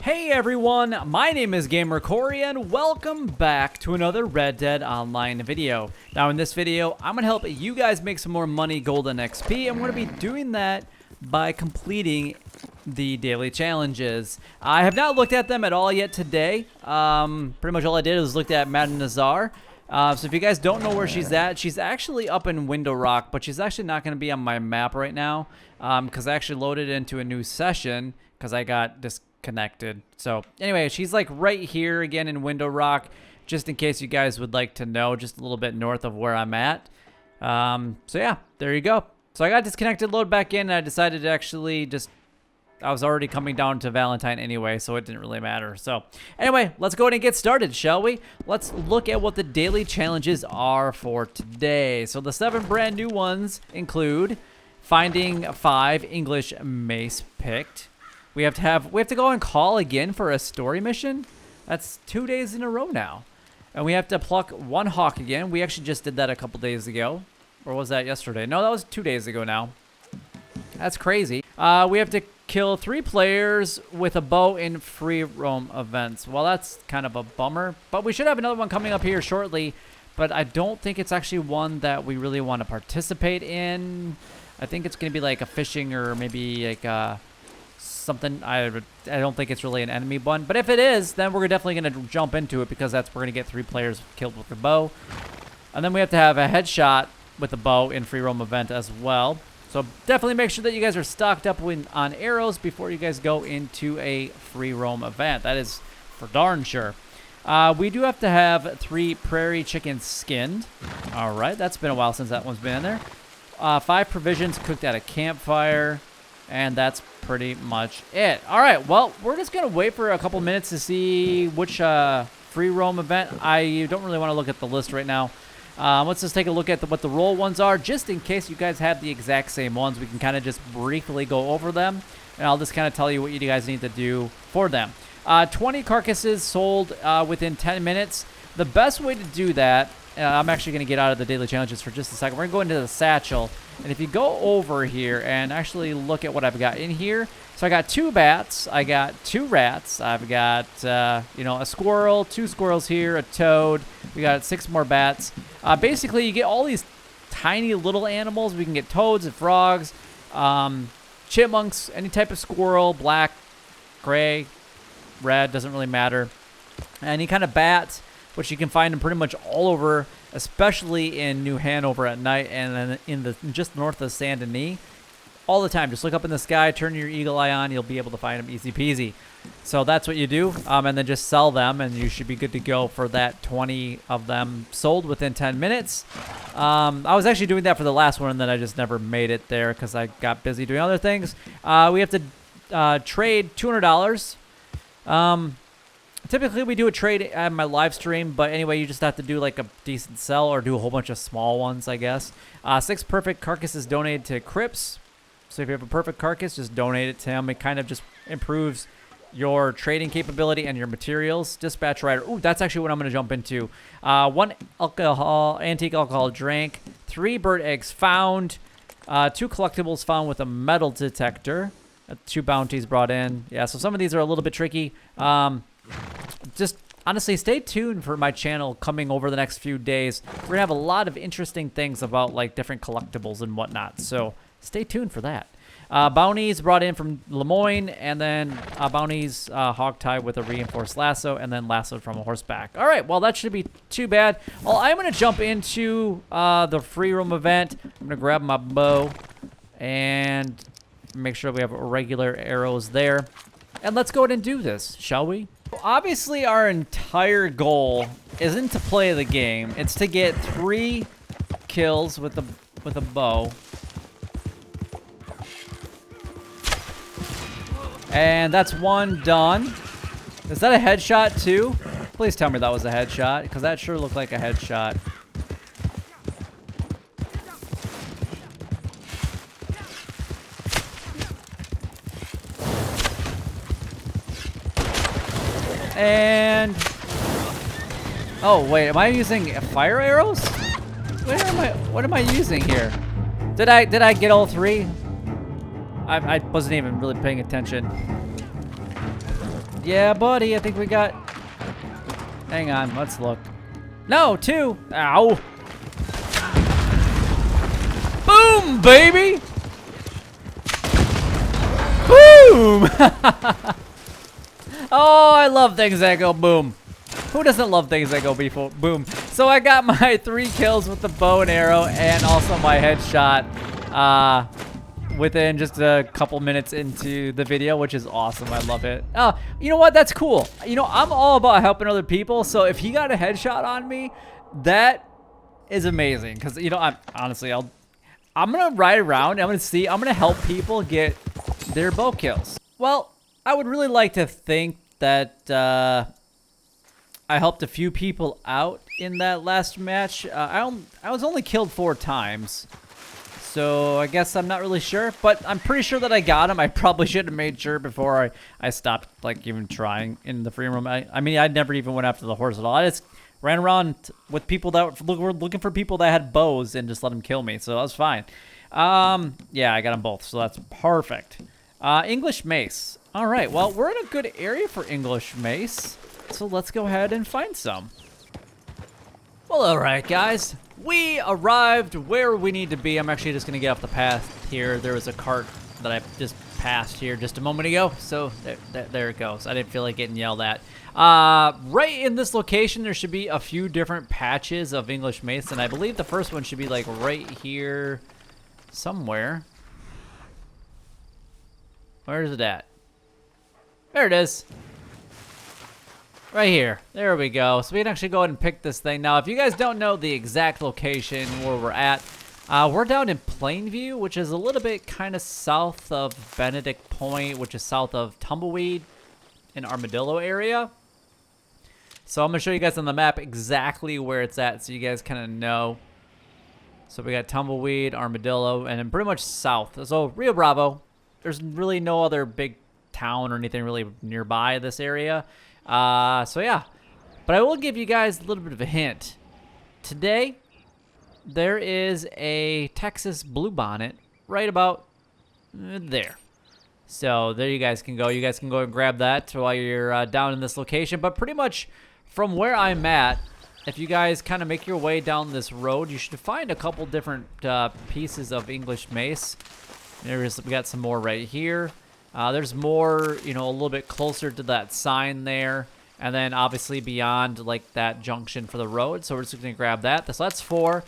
Hey everyone, my name is Gamer Corey and welcome back to another Red Dead Online video. Now in this video, I'm going to help you guys make some more money, gold, and XP. I'm going to be doing that by completing the daily challenges. I have not looked at them at all yet today. Pretty much all I did was looked at Madame Nazar. So if you guys don't know where she's at, she's actually up in Window Rock, but she's actually not going to be on my map right now because I actually loaded into a new session because I got disconnected. So anyway, she's like right here again in Window Rock, just in case you guys would like to know, just a little bit north of where I'm at. So yeah, there you go. So I got disconnected, load back in, and I decided to actually I was already coming down to Valentine anyway, so it didn't really matter. So anyway, let's go ahead and get started, shall we? Let's look at what the daily challenges are for today. So the 7 brand new ones include finding 5 English mace picked. We have to go and call again for a story mission. That's 2 days in a row now. And we have to pluck 1 hawk again. We actually just did that a couple days ago. Or was that yesterday? No, that was 2 days ago now. That's crazy. We have to kill 3 players with a bow in free roam events. Well, that's kind of a bummer. But we should have another one coming up here shortly. But I don't think it's actually one that we really want to participate in. I think it's going to be like a fishing or maybe like something. I don't think it's really an enemy one. But if it is, then we're definitely going to jump into it because we're going to get 3 players killed with a bow. And then we have to have a headshot with a bow in free roam event as well. So definitely make sure that you guys are stocked up on arrows before you guys go into a free roam event. That is for darn sure. We do have to have 3 prairie chickens skinned. All right, that's been a while since that one's been in there. 5 provisions cooked at a campfire. And that's pretty much it. All right, well, we're just going to wait for a couple minutes to see which free roam event. I don't really want to look at the list right now. Let's just take a look at what the roll ones are, just in case you guys have the exact same ones. We can kind of just briefly go over them, and I'll just kind of tell you what you guys need to do for them. 20 carcasses sold within 10 minutes. The best way to do that, I'm actually going to get out of the daily challenges for just a second. We're going to go into the satchel, and if you go over here and actually look at what I've got in here, so I got 2 bats, I got 2 rats, I've got, a squirrel, 2 squirrels here, a toad, we got 6 more bats. Basically, you get all these tiny little animals. We can get toads and frogs, chipmunks, any type of squirrel, black, gray, red, doesn't really matter. Any kind of bat, which you can find them pretty much all over, especially in New Hanover at night and then just north of Saint Denis. All the time. Just look up in the sky, turn your eagle eye on, you'll be able to find them easy peasy. So that's what you do, and then just sell them, and you should be good to go for that 20 of them sold within 10 minutes. I was actually doing that for the last one, and then I just never made it there because I got busy doing other things. We have to trade $200. Typically, we do a trade at my live stream, but anyway, you just have to do like a decent sell or do a whole bunch of small ones, I guess. 6 perfect carcasses donated to Crips. So if you have a perfect carcass, just donate it to him. It kind of just improves your trading capability and your materials. Dispatch rider. Ooh, that's actually what I'm going to jump into. 1 antique alcohol drink. 3 bird eggs found. 2 collectibles found with a metal detector. 2 bounties brought in. Yeah, so some of these are a little bit tricky. Just honestly, stay tuned for my channel coming over the next few days. We're going to have a lot of interesting things about like different collectibles and whatnot. So stay tuned for that. Bounties brought in from Lemoyne, and then bounties hogtied with a reinforced lasso, and then lassoed from a horseback. All right, well, that should be too bad. Well, I'm going to jump into the free roam event. I'm going to grab my bow and make sure we have regular arrows there. And let's go ahead and do this, shall we? Obviously, our entire goal isn't to play the game. It's to get 3 kills with a bow. And that's 1 done. Is that a headshot too? Please tell me that was a headshot, because that sure looked like a headshot. And oh wait, am I using fire arrows? What am I using here? Did I get all 3? I wasn't even really paying attention. Yeah, buddy, I think we got... Hang on, let's look. No, 2. Ow. Boom, baby. Boom. Oh, I love things that go boom. Who doesn't love things that go boom? So I got my 3 kills with the bow and arrow and also my headshot within just a couple minutes into the video, which is awesome. I love it. You know what? That's cool. You know, I'm all about helping other people. So if he got a headshot on me, that is amazing. Because, you know, I'm going to ride around. I'm going to help people get their bow kills. Well, I would really like to think that I helped a few people out in that last match. I was only killed 4 times. So I guess I'm not really sure, but I'm pretty sure that I got him. I probably should have made sure before I stopped, like, even trying in the free room. I mean, I never even went after the horse at all. I just ran around with people that were looking for people that had bows and just let them kill me, so that was fine. Yeah, I got them both, so that's perfect. English mace. All right, well, we're in a good area for English mace, so let's go ahead and find some. Well, all right, guys. We arrived where we need to be. I'm actually just going to get off the path here. There was a cart that I just passed here just a moment ago, so there it goes. I didn't feel like getting yelled at. Right in this location, there should be a few different patches of English mace, and I believe the first one should be, like, right here somewhere. Where is it at? There it is. Right here. There we go. So we can actually go ahead and pick this thing. Now, if you guys don't know the exact location where we're at, we're down in Plainview, which is a little bit kind of south of Benedict Point, which is south of Tumbleweed and Armadillo area. So I'm going to show you guys on the map exactly where it's at so you guys kind of know. So we got Tumbleweed, Armadillo, and then pretty much south. So Rio Bravo. There's really no other big town or anything really nearby this area. So yeah, but I will give you guys a little bit of a hint. Today, there is a Texas bluebonnet right about there. So there you guys can go. You guys can go and grab that while you're down in this location. But pretty much from where I'm at, if you guys kind of make your way down this road, you should find a couple different pieces of English mace. We got some more right here. There's more, you know, a little bit closer to that sign there. And then obviously beyond, like, that junction for the road. So we're just going to grab that. So that's 4.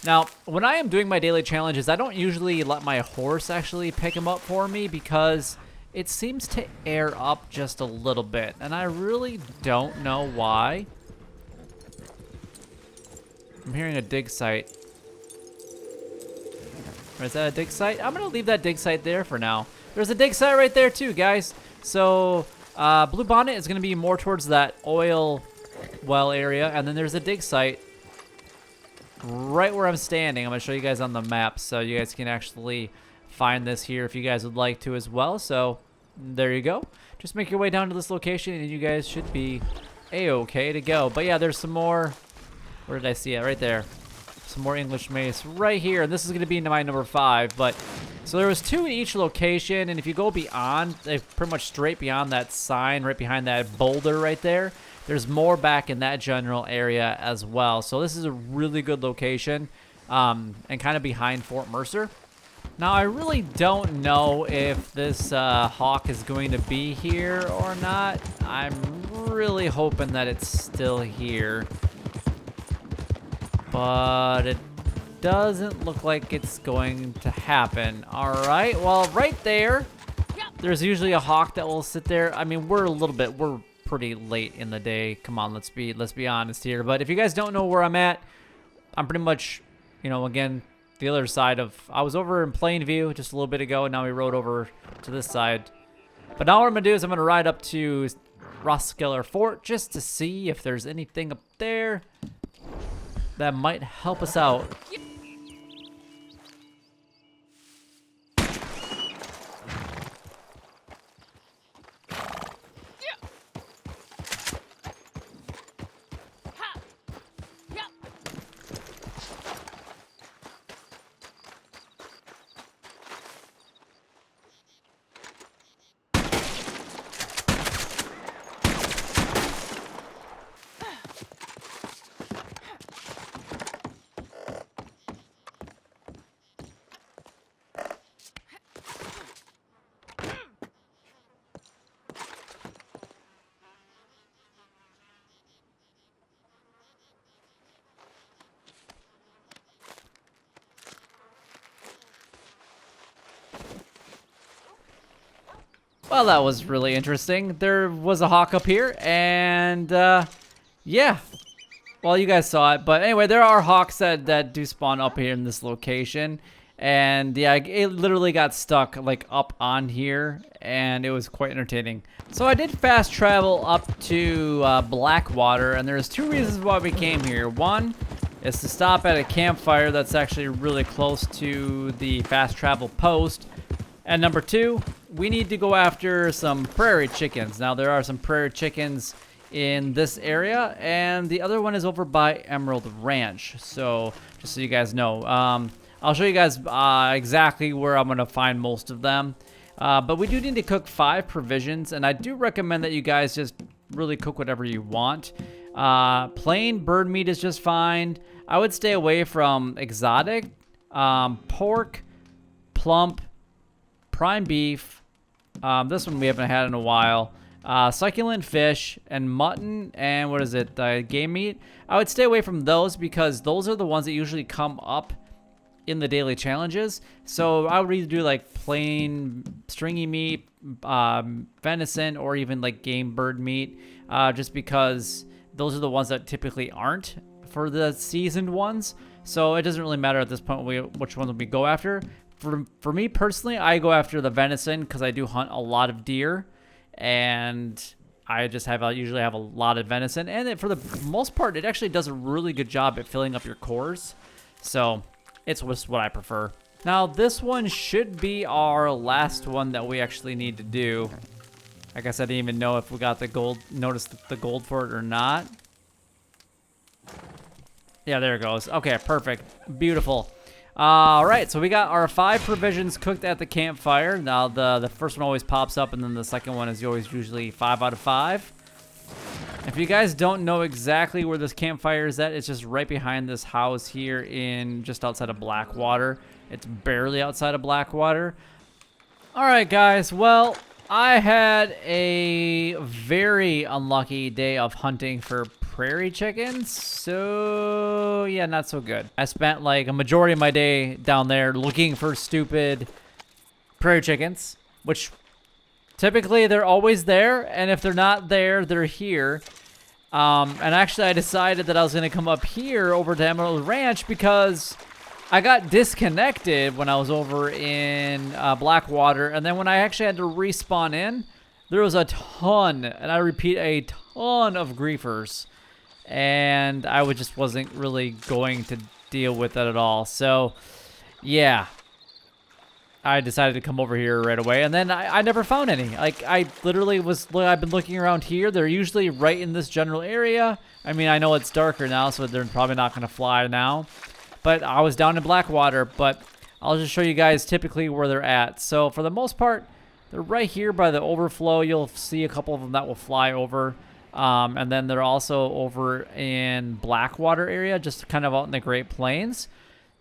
Now, when I am doing my daily challenges, I don't usually let my horse actually pick them up for me because it seems to air up just a little bit. And I really don't know why. I'm hearing a dig site. Or is that a dig site? I'm going to leave that dig site there for now. There's a dig site right there too, guys. So bluebonnet is going to be more towards that oil well area. And then there's a dig site right where I'm standing. I'm going to show you guys on the map so you guys can actually find this here if you guys would like to as well. So there you go. Just make your way down to this location and you guys should be a-okay to go. But yeah, there's some more. Where did I see it? Right there. Some more English mace right here. And this is going to be my number 5. But so there was 2 in each location. And if you go beyond, pretty much straight beyond that sign, right behind that boulder right there, there's more back in that general area as well. So this is a really good location and kind of behind Fort Mercer. Now, I really don't know if this hawk is going to be here or not. I'm really hoping that it's still here. But it doesn't look like it's going to happen. All right, well, right there, there's usually a hawk that will sit there. I mean, we're pretty late in the day. Come on, let's be honest here. But if you guys don't know where I'm at, I'm pretty much, you know, again, the other side of, I was over in Plainview just a little bit ago, and now we rode over to this side. But now what I'm gonna do is I'm gonna ride up to Roskillar Fort just to see if there's anything up there that might help us out. Well, that was really interesting. There was a hawk up here, and yeah. Well, you guys saw it, but anyway, there are hawks that do spawn up here in this location. And yeah, it literally got stuck like up on here, and it was quite entertaining. So I did fast travel up to Blackwater, and there's two reasons why we came here. One is to stop at a campfire that's actually really close to the fast travel post. And number two, we need to go after some prairie chickens. Now, there are some prairie chickens in this area, and the other one is over by Emerald Ranch. So just so you guys know, I'll show you guys exactly where I'm going to find most of them. But we do need to cook 5 provisions, and I do recommend that you guys just really cook whatever you want. Plain bird meat is just fine. I would stay away from exotic, pork, plump, prime beef. This one we haven't had in a while. Succulent fish and mutton and what is it? Game meat. I would stay away from those because those are the ones that usually come up in the daily challenges. So I would either do like plain stringy meat, venison, or even like game bird meat, just because those are the ones that typically aren't for the seasoned ones. So it doesn't really matter at this point which one we go after. For me personally, I go after the venison because I do hunt a lot of deer, and I usually have a lot of venison, and for the most part, it actually does a really good job at filling up your cores. So it's just what I prefer. Now, this one should be our last one that we actually need to do. I guess I didn't even know if we got the gold, noticed the gold for it or not. Yeah, there it goes. Okay, perfect. Beautiful. All right, so we got our 5 provisions cooked at the campfire. Now, the first one always pops up, and then the second one is always usually 5 out of 5. If you guys don't know exactly where this campfire is at, it's just right behind this house here just outside of Blackwater. It's barely outside of Blackwater. All right, guys. Well, I had a very unlucky day of hunting for prairie chickens. So, yeah, not so good. I spent like a majority of my day down there looking for stupid prairie chickens, which typically they're always there. And if they're not there, they're here. And actually, I decided that I was going to come up here over to Emerald Ranch because I got disconnected when I was over in Blackwater. And then when I actually had to respawn in, there was a ton, and I repeat, a ton of griefers. And I just wasn't really going to deal with it at all. So, yeah. I decided to come over here right away, and then I never found any. Like, I literally I've been looking around here. They're usually right in this general area. I mean, I know it's darker now, so they're probably not going to fly now. But I was down in Blackwater, but I'll just show you guys typically where they're at. So, for the most part, they're right here by the overflow. You'll see a couple of them that will fly over. And then they're also over in Blackwater area, just kind of out in the Great Plains.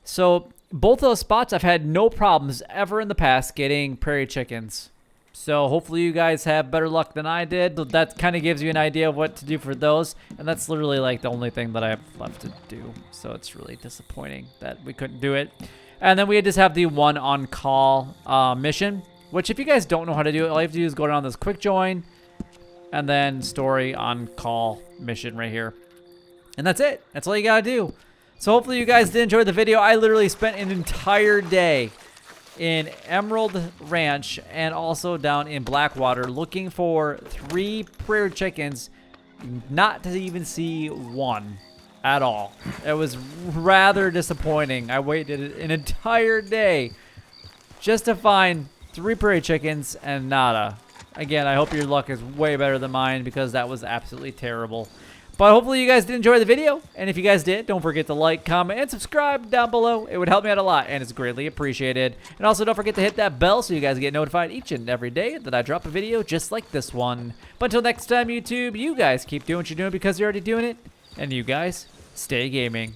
So both those spots, I've had no problems ever in the past getting prairie chickens. So hopefully you guys have better luck than I did. That kind of gives you an idea of what to do for those. And that's literally like the only thing that I have left to do. So it's really disappointing that we couldn't do it. And then we just have the one on-call mission, which if you guys don't know how to do it, all you have to do is go down this quick join and then story on-call mission right here. And that's it. That's all you got to do. So hopefully you guys did enjoy the video. I literally spent an entire day in Emerald Ranch and also down in Blackwater looking for 3 prairie chickens, not to even see one at all. It was rather disappointing. I waited an entire day just to find 3 prairie chickens and nada. Again, I hope your luck is way better than mine because that was absolutely terrible. But hopefully you guys did enjoy the video. And if you guys did, don't forget to like, comment, and subscribe down below. It would help me out a lot, and it's greatly appreciated. And also don't forget to hit that bell so you guys get notified each and every day that I drop a video just like this one. But until next time, YouTube, you guys keep doing what you're doing because you're already doing it. And you guys, stay gaming.